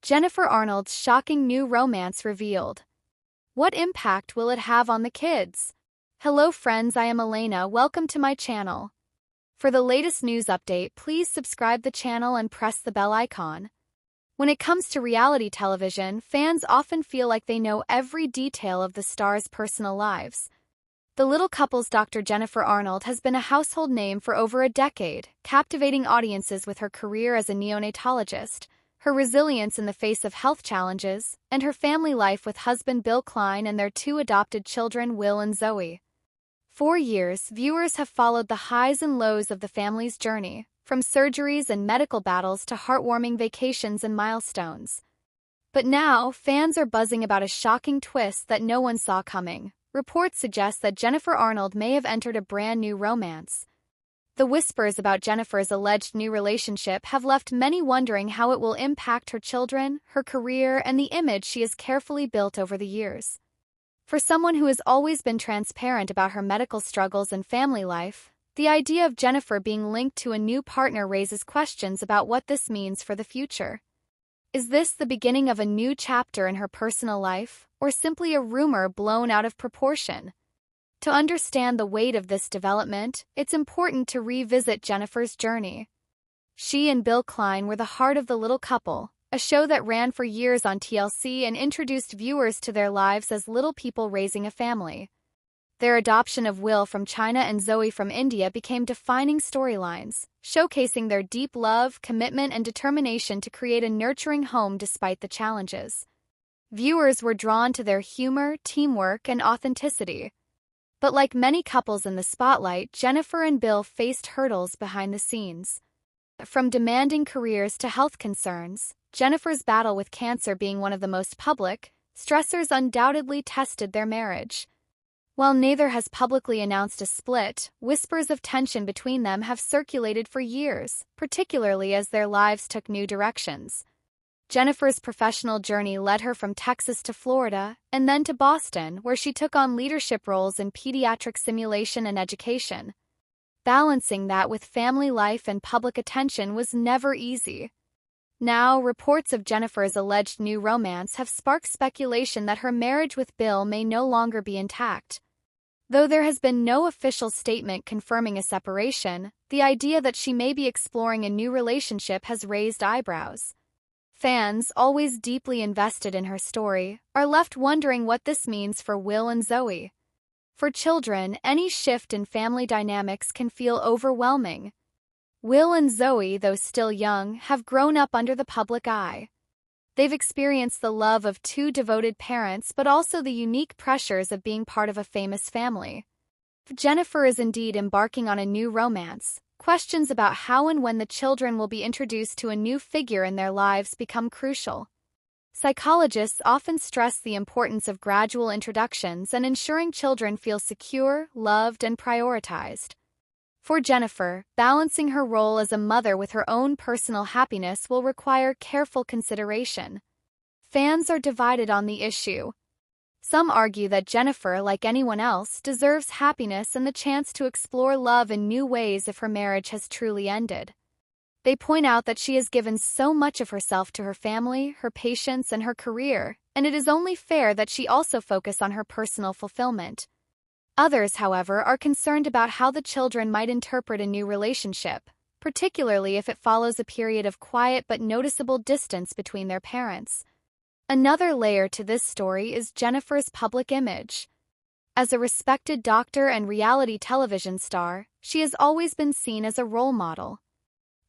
Jennifer Arnold's shocking new romance revealed. What impact will it have on the kids? Hello friends, I am Elena. Welcome to my channel. For the latest news update, please subscribe the channel and press the bell icon. When it comes to reality television, fans often feel like they know every detail of the stars' personal lives. The little couple's Dr. Jennifer Arnold has been a household name for over a decade, captivating audiences with her career as a neonatologist, her resilience in the face of health challenges, and her family life with husband Bill Klein and their two adopted children Will and Zoe. For years, viewers have followed the highs and lows of the family's journey, from surgeries and medical battles to heartwarming vacations and milestones. But now, fans are buzzing about a shocking twist that no one saw coming. Reports suggest that Jennifer Arnold may have entered a brand new romance. The whispers about Jennifer's alleged new relationship have left many wondering how it will impact her children, her career, and the image she has carefully built over the years. For someone who has always been transparent about her medical struggles and family life, the idea of Jennifer being linked to a new partner raises questions about what this means for the future. Is this the beginning of a new chapter in her personal life, or simply a rumor blown out of proportion? To understand the weight of this development, it's important to revisit Jennifer's journey. She and Bill Klein were the heart of The Little Couple, a show that ran for years on TLC and introduced viewers to their lives as little people raising a family. Their adoption of Will from China and Zoe from India became defining storylines, showcasing their deep love, commitment, and determination to create a nurturing home despite the challenges. Viewers were drawn to their humor, teamwork, and authenticity. But like many couples in the spotlight, Jennifer and Bill faced hurdles behind the scenes. From demanding careers to health concerns, Jennifer's battle with cancer being one of the most public, stressors undoubtedly tested their marriage. While neither has publicly announced a split, whispers of tension between them have circulated for years, particularly as their lives took new directions. Jennifer's professional journey led her from Texas to Florida, and then to Boston, where she took on leadership roles in pediatric simulation and education. Balancing that with family life and public attention was never easy. Now, reports of Jennifer's alleged new romance have sparked speculation that her marriage with Bill may no longer be intact. Though there has been no official statement confirming a separation, the idea that she may be exploring a new relationship has raised eyebrows. Fans, always deeply invested in her story, are left wondering what this means for Will and Zoe. For children, any shift in family dynamics can feel overwhelming. Will and Zoe, though still young, have grown up under the public eye. They've experienced the love of two devoted parents but also the unique pressures of being part of a famous family. If Jennifer is indeed embarking on a new romance, questions about how and when the children will be introduced to a new figure in their lives become crucial. Psychologists often stress the importance of gradual introductions and ensuring children feel secure, loved, and prioritized. For Jennifer, balancing her role as a mother with her own personal happiness will require careful consideration. Fans are divided on the issue. Some argue that Jennifer, like anyone else, deserves happiness and the chance to explore love in new ways if her marriage has truly ended. They point out that she has given so much of herself to her family, her patients, and her career, and it is only fair that she also focus on her personal fulfillment. Others, however, are concerned about how the children might interpret a new relationship, particularly if it follows a period of quiet but noticeable distance between their parents. Another layer to this story is Jennifer's public image. As a respected doctor and reality television star, she has always been seen as a role model.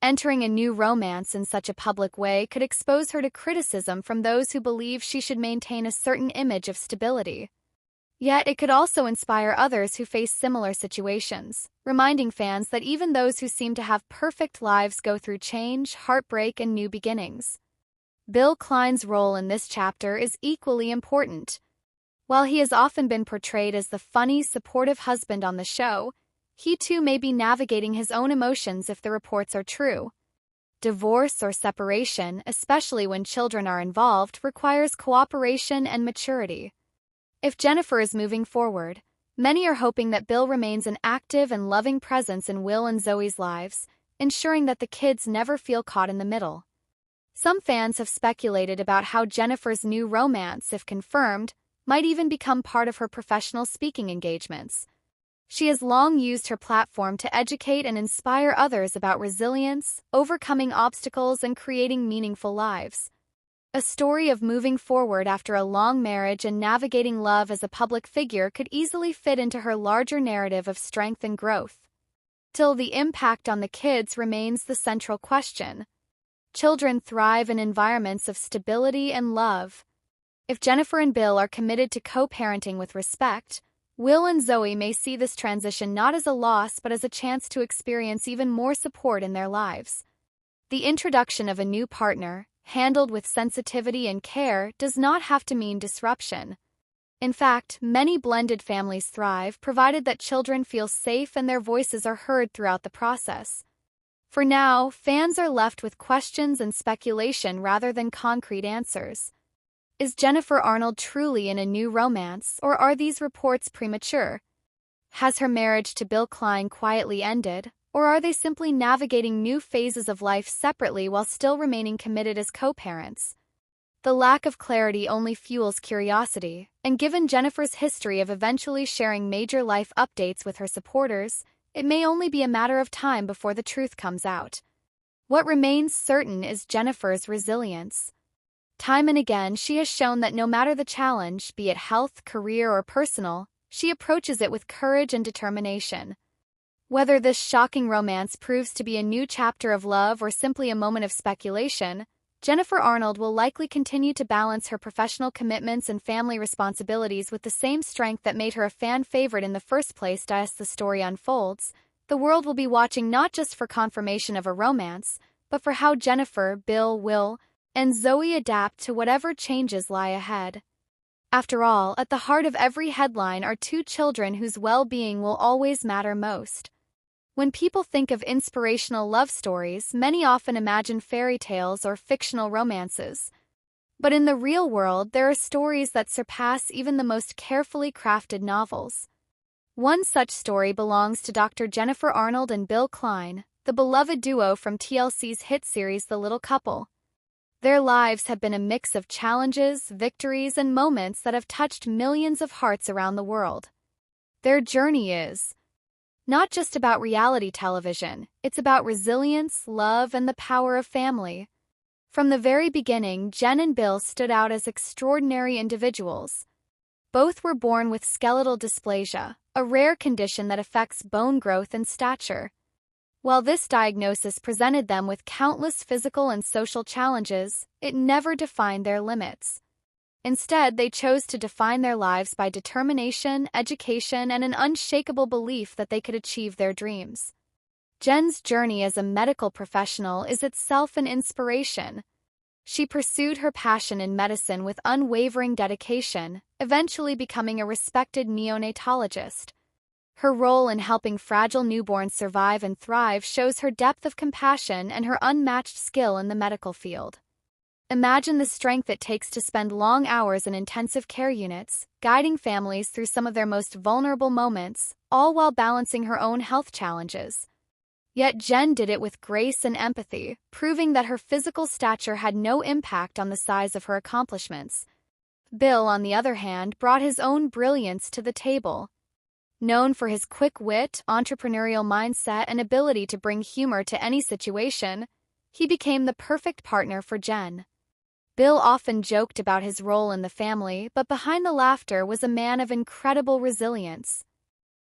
Entering a new romance in such a public way could expose her to criticism from those who believe she should maintain a certain image of stability. Yet it could also inspire others who face similar situations, reminding fans that even those who seem to have perfect lives go through change, heartbreak, and new beginnings. Bill Klein's role in this chapter is equally important. While he has often been portrayed as the funny, supportive husband on the show, he too may be navigating his own emotions if the reports are true. Divorce or separation, especially when children are involved, requires cooperation and maturity. If Jennifer is moving forward, many are hoping that Bill remains an active and loving presence in Will and Zoe's lives, ensuring that the kids never feel caught in the middle. Some fans have speculated about how Jennifer's new romance, if confirmed, might even become part of her professional speaking engagements. She has long used her platform to educate and inspire others about resilience, overcoming obstacles, and creating meaningful lives. A story of moving forward after a long marriage and navigating love as a public figure could easily fit into her larger narrative of strength and growth. Still, the impact on the kids remains the central question. Children thrive in environments of stability and love. If Jennifer and Bill are committed to co-parenting with respect, Will and Zoe may see this transition not as a loss but as a chance to experience even more support in their lives. The introduction of a new partner, handled with sensitivity and care, does not have to mean disruption. In fact, many blended families thrive provided that children feel safe and their voices are heard throughout the process. For now, fans are left with questions and speculation rather than concrete answers. Is Jennifer Arnold truly in a new romance, or are these reports premature? Has her marriage to Bill Klein quietly ended, or are they simply navigating new phases of life separately while still remaining committed as co-parents? The lack of clarity only fuels curiosity, and given Jennifer's history of eventually sharing major life updates with her supporters, it may only be a matter of time before the truth comes out. What remains certain is Jennifer's resilience. Time and again, she has shown that no matter the challenge, be it health, career, or personal, she approaches it with courage and determination. Whether this shocking romance proves to be a new chapter of love or simply a moment of speculation, Jennifer Arnold will likely continue to balance her professional commitments and family responsibilities with the same strength that made her a fan favorite in the first place. As the story unfolds, the world will be watching not just for confirmation of a romance, but for how Jennifer, Bill, Will, and Zoe adapt to whatever changes lie ahead. After all, at the heart of every headline are two children whose well-being will always matter most. When people think of inspirational love stories, many often imagine fairy tales or fictional romances. But in the real world, there are stories that surpass even the most carefully crafted novels. One such story belongs to Dr. Jennifer Arnold and Bill Klein, the beloved duo from TLC's hit series The Little Couple. Their lives have been a mix of challenges, victories, and moments that have touched millions of hearts around the world. Their journey is not just about reality television, it's about resilience, love, and the power of family. From the very beginning, Jen and Bill stood out as extraordinary individuals. Both were born with skeletal dysplasia, a rare condition that affects bone growth and stature. While this diagnosis presented them with countless physical and social challenges, it never defined their limits. Instead, they chose to define their lives by determination, education, and an unshakable belief that they could achieve their dreams. Jen's journey as a medical professional is itself an inspiration. She pursued her passion in medicine with unwavering dedication, eventually becoming a respected neonatologist. Her role in helping fragile newborns survive and thrive shows her depth of compassion and her unmatched skill in the medical field. Imagine the strength it takes to spend long hours in intensive care units, guiding families through some of their most vulnerable moments, all while balancing her own health challenges. Yet Jen did it with grace and empathy, proving that her physical stature had no impact on the size of her accomplishments. Bill, on the other hand, brought his own brilliance to the table. Known for his quick wit, entrepreneurial mindset, and ability to bring humor to any situation, he became the perfect partner for Jen. Bill often joked about his role in the family, but behind the laughter was a man of incredible resilience.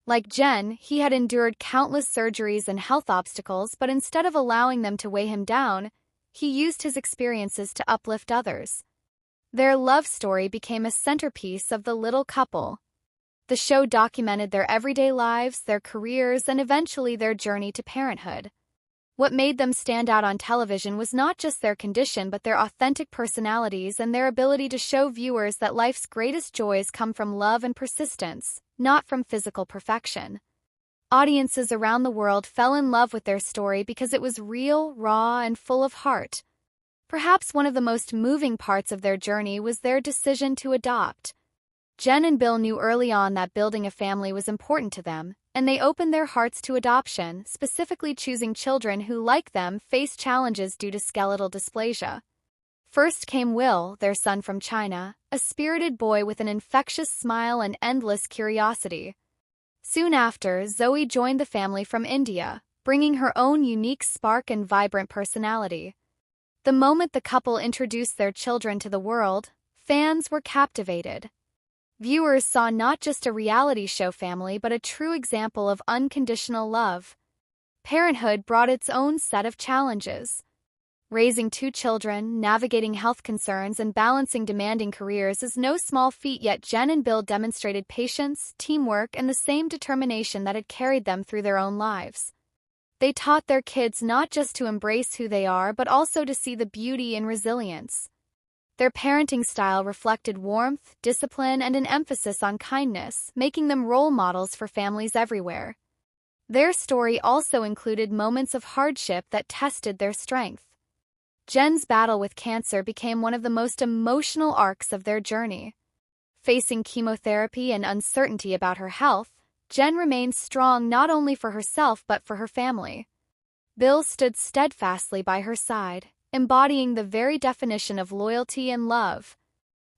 Like Jen, he had endured countless surgeries and health obstacles, but instead of allowing them to weigh him down, he used his experiences to uplift others. Their love story became a centerpiece of The Little Couple. The show documented their everyday lives, their careers, and eventually their journey to parenthood. What made them stand out on television was not just their condition but their authentic personalities and their ability to show viewers that life's greatest joys come from love and persistence, not from physical perfection. Audiences around the world fell in love with their story because it was real, raw, and full of heart. Perhaps one of the most moving parts of their journey was their decision to adopt. Jen and Bill knew early on that building a family was important to them, and they opened their hearts to adoption, specifically choosing children who, like them, face challenges due to skeletal dysplasia. First came Will, their son from China, a spirited boy with an infectious smile and endless curiosity. Soon after, Zoe joined the family from India, bringing her own unique spark and vibrant personality. The moment the couple introduced their children to the world, fans were captivated. Viewers saw not just a reality show family but a true example of unconditional love. Parenthood brought its own set of challenges. Raising two children, navigating health concerns, and balancing demanding careers is no small feat, yet Jen and Bill demonstrated patience, teamwork, and the same determination that had carried them through their own lives. They taught their kids not just to embrace who they are but also to see the beauty in resilience. Their parenting style reflected warmth, discipline, and an emphasis on kindness, making them role models for families everywhere. Their story also included moments of hardship that tested their strength. Jen's battle with cancer became one of the most emotional arcs of their journey. Facing chemotherapy and uncertainty about her health, Jen remained strong not only for herself but for her family. Bill stood steadfastly by her side, embodying the very definition of loyalty and love.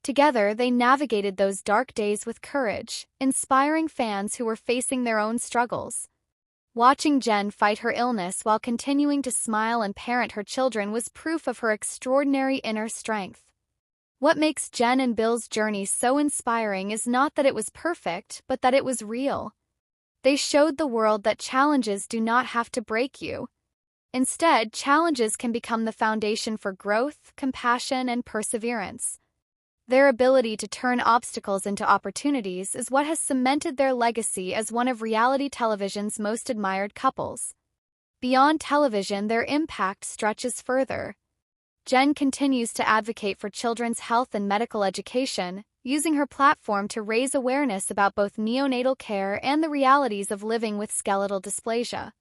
Together, they navigated those dark days with courage, inspiring fans who were facing their own struggles. Watching Jen fight her illness while continuing to smile and parent her children was proof of her extraordinary inner strength. What makes Jen and Bill's journey so inspiring is not that it was perfect, but that it was real. They showed the world that challenges do not have to break you. Instead, challenges can become the foundation for growth, compassion, and perseverance. Their ability to turn obstacles into opportunities is what has cemented their legacy as one of reality television's most admired couples. Beyond television, their impact stretches further. Jen continues to advocate for children's health and medical education, using her platform to raise awareness about both neonatal care and the realities of living with skeletal dysplasia.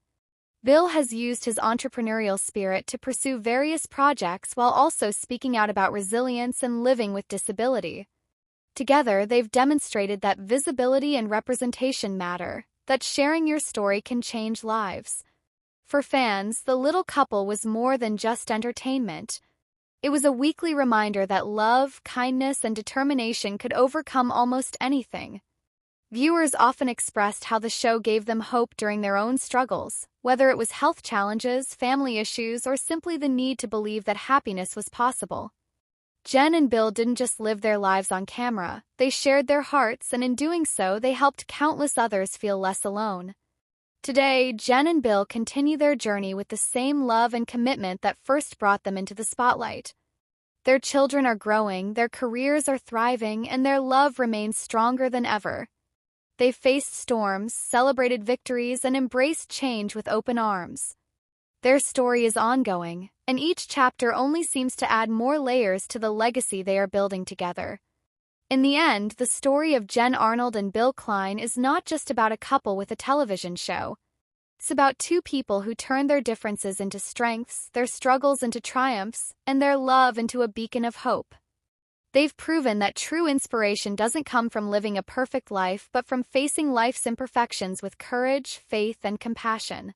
Bill has used his entrepreneurial spirit to pursue various projects while also speaking out about resilience and living with disability. Together, they've demonstrated that visibility and representation matter, that sharing your story can change lives. For fans, the little couple was more than just entertainment. It was a weekly reminder that love, kindness, and determination could overcome almost anything. Viewers often expressed how the show gave them hope during their own struggles, whether it was health challenges, family issues, or simply the need to believe that happiness was possible. Jen and Bill didn't just live their lives on camera, they shared their hearts, and in doing so, they helped countless others feel less alone. Today, Jen and Bill continue their journey with the same love and commitment that first brought them into the spotlight. Their children are growing, their careers are thriving, and their love remains stronger than ever. They faced storms, celebrated victories, and embraced change with open arms. Their story is ongoing, and each chapter only seems to add more layers to the legacy they are building together. In the end, the story of Jen Arnold and Bill Klein is not just about a couple with a television show. It's about two people who turned their differences into strengths, their struggles into triumphs, and their love into a beacon of hope. They've proven that true inspiration doesn't come from living a perfect life but from facing life's imperfections with courage, faith, and compassion.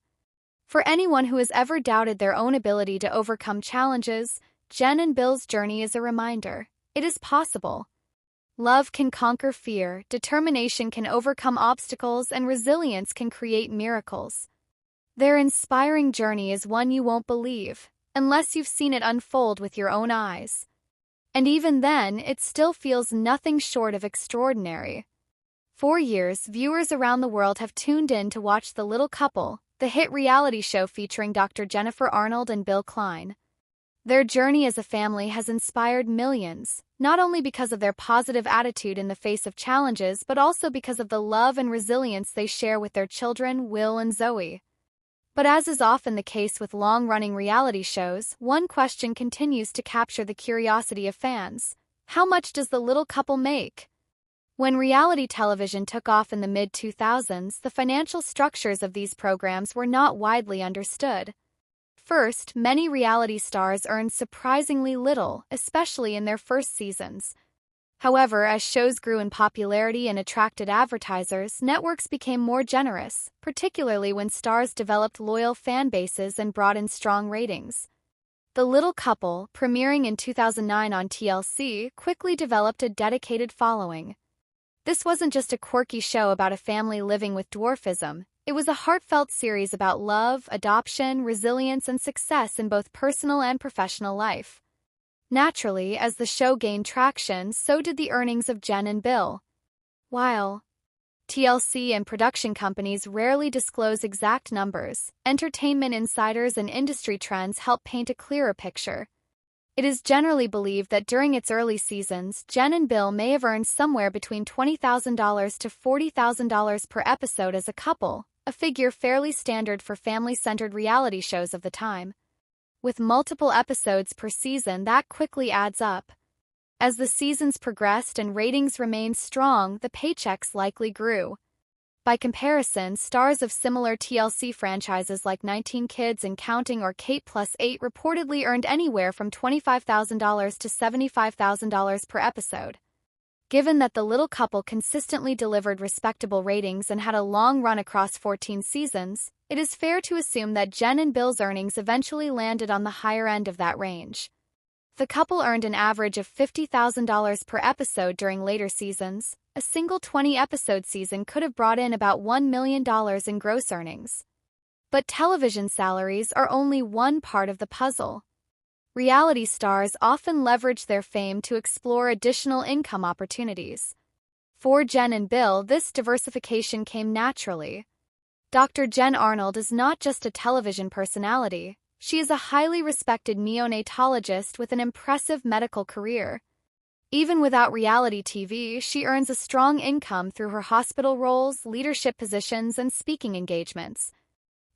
For anyone who has ever doubted their own ability to overcome challenges, Jen and Bill's journey is a reminder. It is possible. Love can conquer fear, determination can overcome obstacles, and resilience can create miracles. Their inspiring journey is one you won't believe, unless you've seen it unfold with your own eyes. And even then, it still feels nothing short of extraordinary. For years, viewers around the world have tuned in to watch The Little Couple, the hit reality show featuring Dr. Jennifer Arnold and Bill Klein. Their journey as a family has inspired millions, not only because of their positive attitude in the face of challenges but also because of the love and resilience they share with their children, Will and Zoe. But as is often the case with long-running reality shows, one question continues to capture the curiosity of fans. How much does The Little Couple make? When reality television took off in the mid-2000s, the financial structures of these programs were not widely understood. First, many reality stars earned surprisingly little, especially in their first seasons. However, as shows grew in popularity and attracted advertisers, networks became more generous, particularly when stars developed loyal fan bases and brought in strong ratings. The Little Couple, premiering in 2009 on TLC, quickly developed a dedicated following. This wasn't just a quirky show about a family living with dwarfism. It was a heartfelt series about love, adoption, resilience, and success in both personal and professional life. Naturally, as the show gained traction, so did the earnings of Jen and Bill. While TLC and production companies rarely disclose exact numbers, entertainment insiders and industry trends help paint a clearer picture. It is generally believed that during its early seasons, Jen and Bill may have earned somewhere between $20,000 to $40,000 per episode as a couple, a figure fairly standard for family-centered reality shows of the time. With multiple episodes per season, that quickly adds up. As the seasons progressed and ratings remained strong, the paychecks likely grew. By comparison, stars of similar TLC franchises like 19 Kids and Counting or Kate Plus 8 reportedly earned anywhere from $25,000 to $75,000 per episode. Given that The Little Couple consistently delivered respectable ratings and had a long run across 14 seasons, it is fair to assume that Jen and Bill's earnings eventually landed on the higher end of that range. The couple earned an average of $50,000 per episode during later seasons. A single 20-episode season could have brought in about $1 million in gross earnings. But television salaries are only one part of the puzzle. Reality stars often leverage their fame to explore additional income opportunities. For Jen and Bill, this diversification came naturally. Dr. Jen Arnold is not just a television personality. She is a highly respected neonatologist with an impressive medical career. Even without reality TV, she earns a strong income through her hospital roles, leadership positions, and speaking engagements.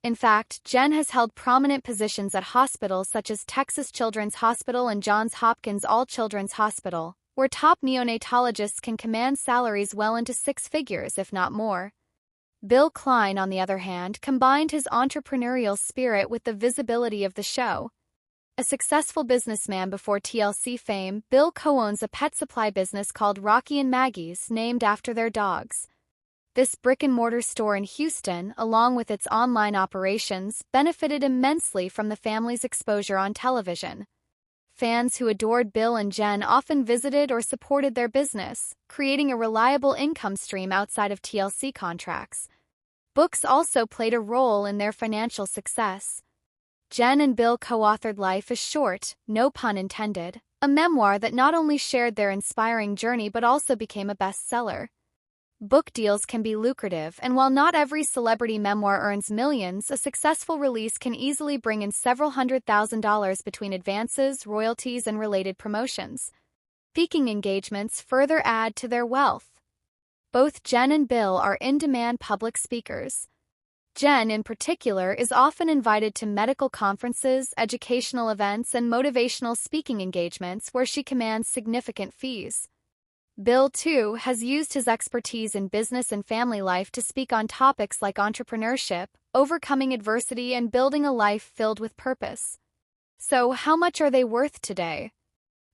In fact, Jen has held prominent positions at hospitals such as Texas Children's Hospital and Johns Hopkins All Children's Hospital, where top neonatologists can command salaries well into six figures, if not more. Bill Klein, on the other hand, combined his entrepreneurial spirit with the visibility of the show. A successful businessman before TLC fame, Bill co-owns a pet supply business called Rocky and Maggie's, named after their dogs. This brick-and-mortar store in Houston, along with its online operations, benefited immensely from the family's exposure on television. Fans who adored Bill and Jen often visited or supported their business, creating a reliable income stream outside of TLC contracts. Books also played a role in their financial success. Jen and Bill co-authored Life is Short, no pun intended, a memoir that not only shared their inspiring journey but also became a bestseller. Book deals can be lucrative, and while not every celebrity memoir earns millions, a successful release can easily bring in several $100,000 between advances, royalties, and related promotions. Speaking engagements further add to their wealth. Both Jen and Bill are in-demand public speakers. Jen, in particular, is often invited to medical conferences, educational events, and motivational speaking engagements where she commands significant fees. Bill, too, has used his expertise in business and family life to speak on topics like entrepreneurship, overcoming adversity, and building a life filled with purpose. So, how much are they worth today?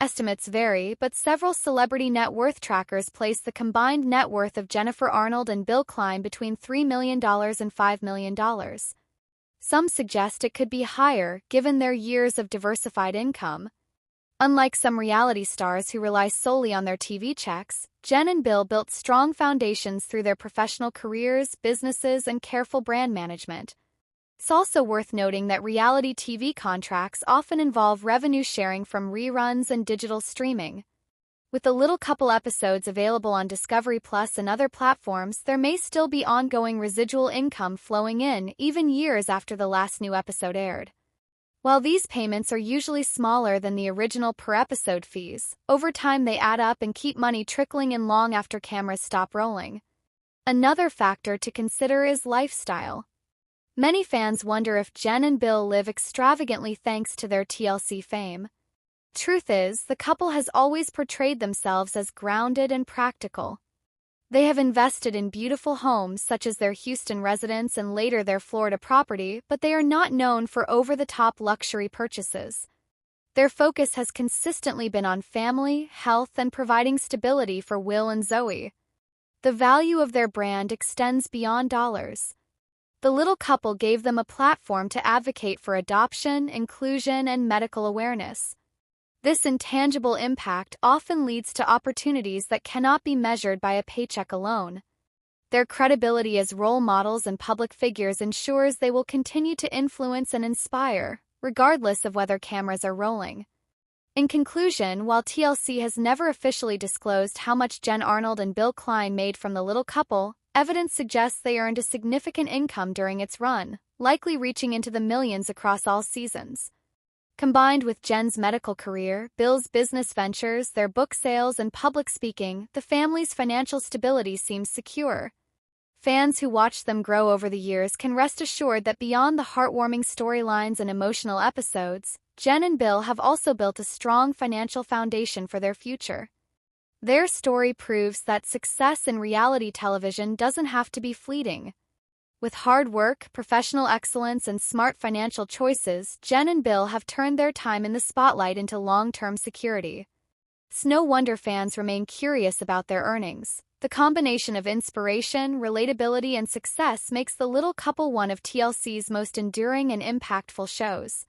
Estimates vary, but several celebrity net worth trackers place the combined net worth of Jennifer Arnold and Bill Klein between $3 million and $5 million. Some suggest it could be higher, given their years of diversified income. Unlike some reality stars who rely solely on their TV checks, Jen and Bill built strong foundations through their professional careers, businesses, and careful brand management. It's also worth noting that reality TV contracts often involve revenue sharing from reruns and digital streaming. With The Little Couple episodes available on Discovery Plus and other platforms, there may still be ongoing residual income flowing in, even years after the last new episode aired. While these payments are usually smaller than the original per-episode fees, over time they add up and keep money trickling in long after cameras stop rolling. Another factor to consider is lifestyle. Many fans wonder if Jen and Bill live extravagantly thanks to their TLC fame. Truth is, the couple has always portrayed themselves as grounded and practical. They have invested in beautiful homes such as their Houston residence and later their Florida property, but they are not known for over-the-top luxury purchases. Their focus has consistently been on family, health, and providing stability for Will and Zoe. The value of their brand extends beyond dollars. The little couple gave them a platform to advocate for adoption, inclusion, and medical awareness. This intangible impact often leads to opportunities that cannot be measured by a paycheck alone. Their credibility as role models and public figures ensures they will continue to influence and inspire, regardless of whether cameras are rolling. In conclusion, while TLC has never officially disclosed how much Jen Arnold and Bill Klein made from the little couple, evidence suggests they earned a significant income during its run, likely reaching into the millions across all seasons. Combined with Jen's medical career, Bill's business ventures, their book sales, and public speaking, the family's financial stability seems secure. Fans who watched them grow over the years can rest assured that beyond the heartwarming storylines and emotional episodes, Jen and Bill have also built a strong financial foundation for their future. Their story proves that success in reality television doesn't have to be fleeting. With hard work, professional excellence, and smart financial choices, Jen and Bill have turned their time in the spotlight into long-term security. It's no wonder fans remain curious about their earnings. The combination of inspiration, relatability, and success makes the little couple one of TLC's most enduring and impactful shows.